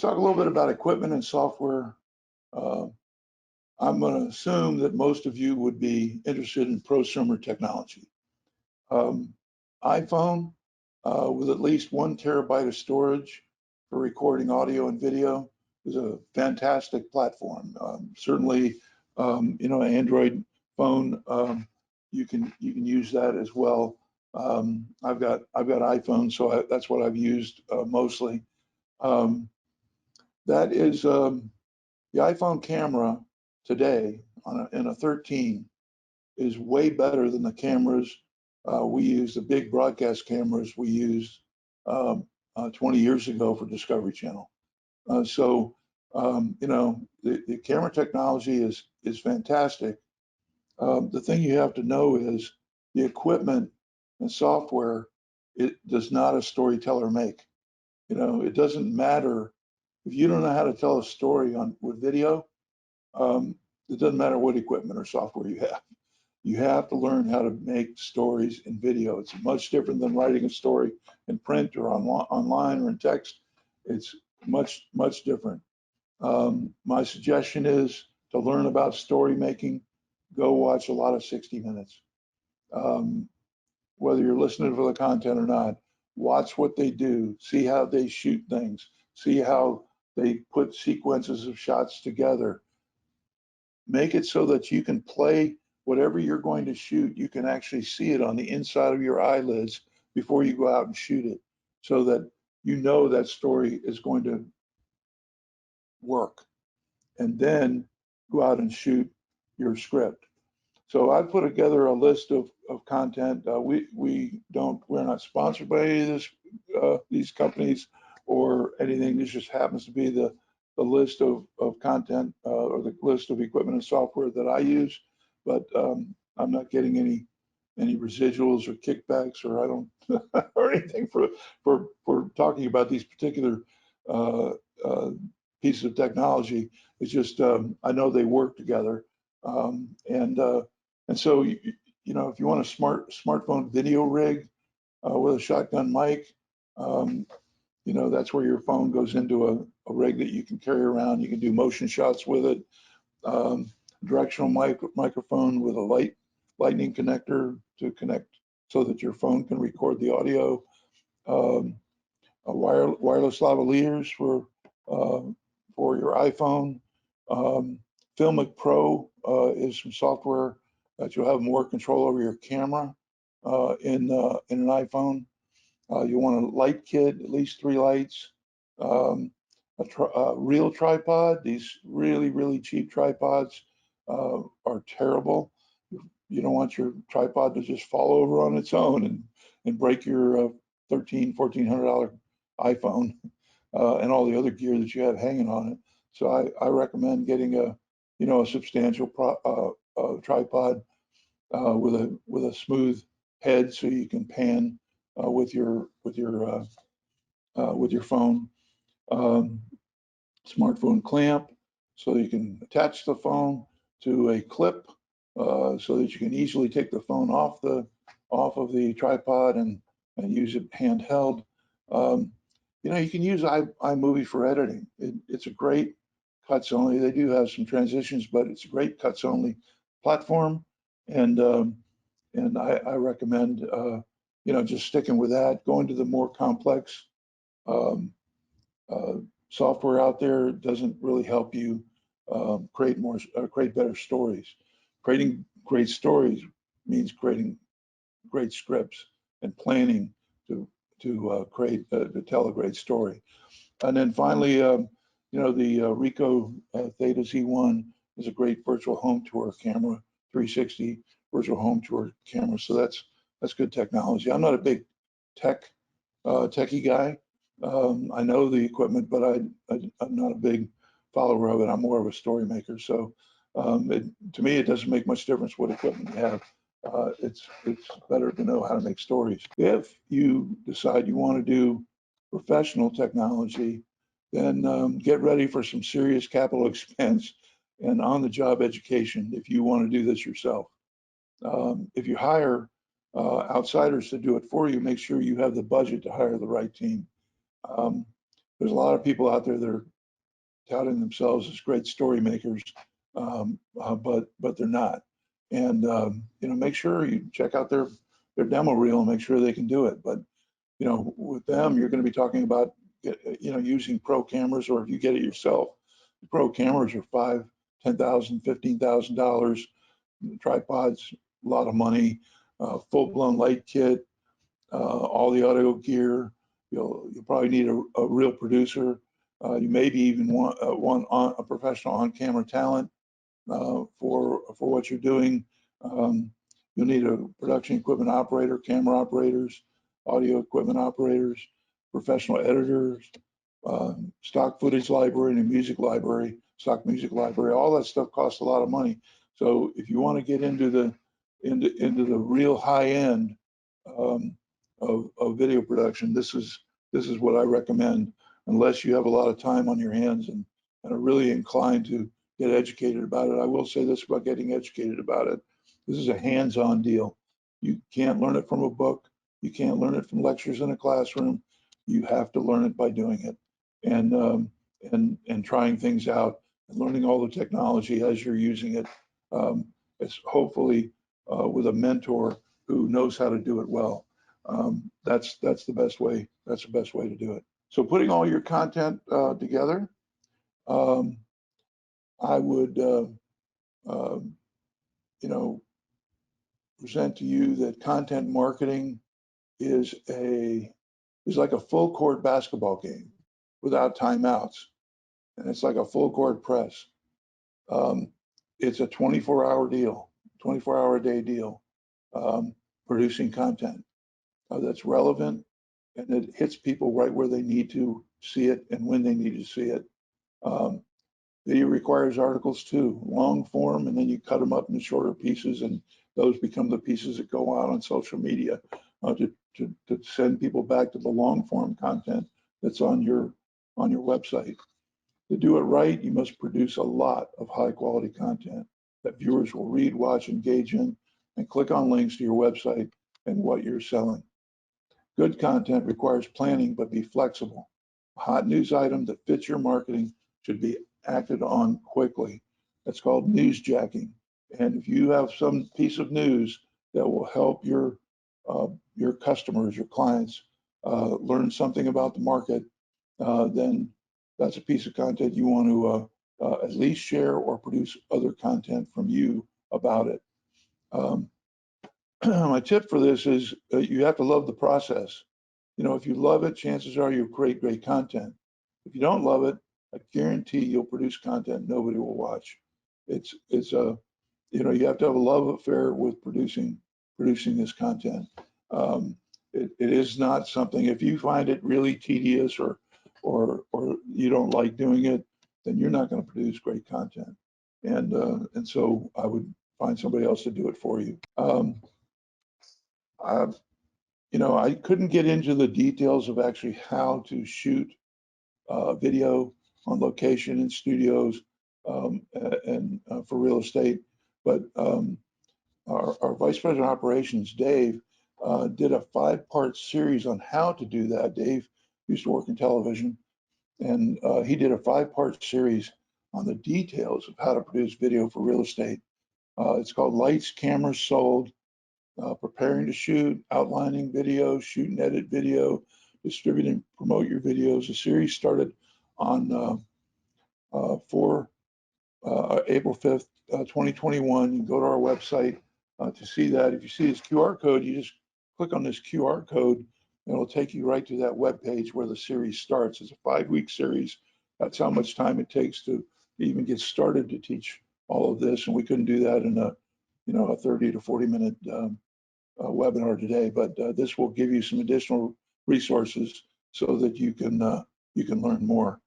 talk a little bit about equipment and software. Uh, I'm going to assume that most of you would be interested in prosumer technology. iPhone with at least 1 TB of storage for recording audio and video is a fantastic platform. Certainly, Android phone, you can use that as well. I've got iPhone, so that's what I've used mostly. That is the iPhone camera today in a 13 is way better than the cameras we use, the big broadcast cameras we used 20 years ago for Discovery Channel. The camera technology is fantastic. The thing you have to know is the equipment and software, it does not a storyteller make. It doesn't matter if you don't know how to tell a story with video. It doesn't matter what equipment or software you have. You have to learn how to make stories in video. It's much different than writing a story in print or online or in text. It's much, much different. My suggestion is to learn about story making, go watch a lot of 60 Minutes. Whether you're listening for the content or not, watch what they do, see how they shoot things, see how they put sequences of shots together. Make it so that you can play whatever you're going to shoot, you can actually see it on the inside of your eyelids before you go out and shoot it, so that you know that story is going to work. And then go out and shoot your script. So I put together a list of content. We're not sponsored by any of these companies or anything. This just happens to be the list of content or the list of equipment and software that I use. But I'm not getting any residuals or kickbacks, or I don't or anything for talking about these particular pieces of technology. It's just I know they work together, and so if you want a smartphone video rig with a shotgun mic, that's where your phone goes into a rig that you can carry around. You can do motion shots with it. Directional microphone with a lightning connector to connect so that your phone can record the audio. A wireless lavaliers for your iPhone. Filmic Pro is some software that you'll have more control over your camera in an iPhone. You want a light kit, at least 3 lights. A real tripod. These really cheap tripods are terrible. You don't want your tripod to just fall over on its own and break your $1,400 iPhone and all the other gear that you have hanging on it. So I recommend getting a substantial tripod with a smooth head so you can pan with your phone. Smartphone clamp so you can attach the phone to a clip so that you can easily take the phone off of the tripod and use it handheld. You can use iMovie for editing. It's a great cuts only. They do have some transitions, but it's a great cuts only platform. And I recommend just sticking with that. Going to the more complex software out there doesn't really help you create better stories. Creating great stories means creating great scripts and planning to tell a great story. And then finally, the Ricoh Theta Z1 is a great virtual home tour camera, 360 virtual home tour camera. So that's good technology. I'm not a big techie guy. I know the equipment, but I'm not a big follower of it. I'm more of a story maker. So to me, it doesn't make much difference what equipment you have. It's better to know how to make stories. If you decide you want to do professional technology, then get ready for some serious capital expense and on-the-job education if you want to do this yourself. If you hire outsiders to do it for you, make sure you have the budget to hire the right team. there's a lot of people out there that are touting themselves as great story makers, but they're not. And make sure you check out their demo reel and make sure they can do it. But with them, you're going to be talking about using pro cameras, or if you get it yourself, pro cameras are $5,000, $10,000, $15,000. Tripods, a lot of money. Full-blown light kit, all the audio gear. You'll probably need a real producer. You maybe even want a professional on-camera talent for what you're doing. You'll need a production equipment operator, camera operators, audio equipment operators, professional editors, stock footage library, and a music library, stock music library. All that stuff costs a lot of money. So if you want to get into the real high end of video production, this is what I recommend, unless you have a lot of time on your hands and are really inclined to get educated about it. I will say this about getting educated about it. This is a hands-on deal. You can't learn it from a book. You can't learn it from lectures in a classroom. You have to learn it by doing it and trying things out and learning all the technology as you're using it. It's hopefully with a mentor who knows how to do it well. That's the best way. That's the best way to do it. So putting all your content together, I would, present to you that content marketing is like a full court basketball game without timeouts, and it's like a full court press. It's a 24-hour deal, 24-hour a day deal, producing content that's relevant and it hits people right where they need to see it and when they need to see it. Video requires articles too, long form, and then you cut them up into shorter pieces, and those become the pieces that go out on social media to send people back to the long form content that's on your website. To do it right, you must produce a lot of high quality content that viewers will read, watch, engage in, and click on links to your website and what you're selling. Good content requires planning, but be flexible. A hot news item that fits your marketing should be acted on quickly. That's called newsjacking. And if you have some piece of news that will help your customers, your clients, learn something about the market, then that's a piece of content you want to at least share or produce other content from you about it. My tip for this is you have to love the process. If you love it, chances are you'll create great content. If you don't love it, I guarantee you'll produce content nobody will watch. It's a, you have to have a love affair with producing this content. It is not something, if you find it really tedious or you don't like doing it, then you're not going to produce great content. And so I would find somebody else to do it for you. I couldn't get into the details of actually how to shoot video on location in studios and for real estate, but our Vice President of Operations, Dave, did a 5-part series on how to do that. Dave used to work in television, and he did a 5-part series on the details of how to produce video for real estate. It's called Lights, Cameras, Sold. Preparing to shoot, outlining video, shoot and edit video, distribute and promote your videos. The series started on April 5th, 2021. You can go to our website to see that. If you see this QR code, you just click on this QR code and it'll take you right to that web page where the series starts. It's a 5-week series. That's how much time it takes to even get started to teach all of this. And we couldn't do that in a 30 to 40 minute webinar today, but this will give you some additional resources so that you can learn more.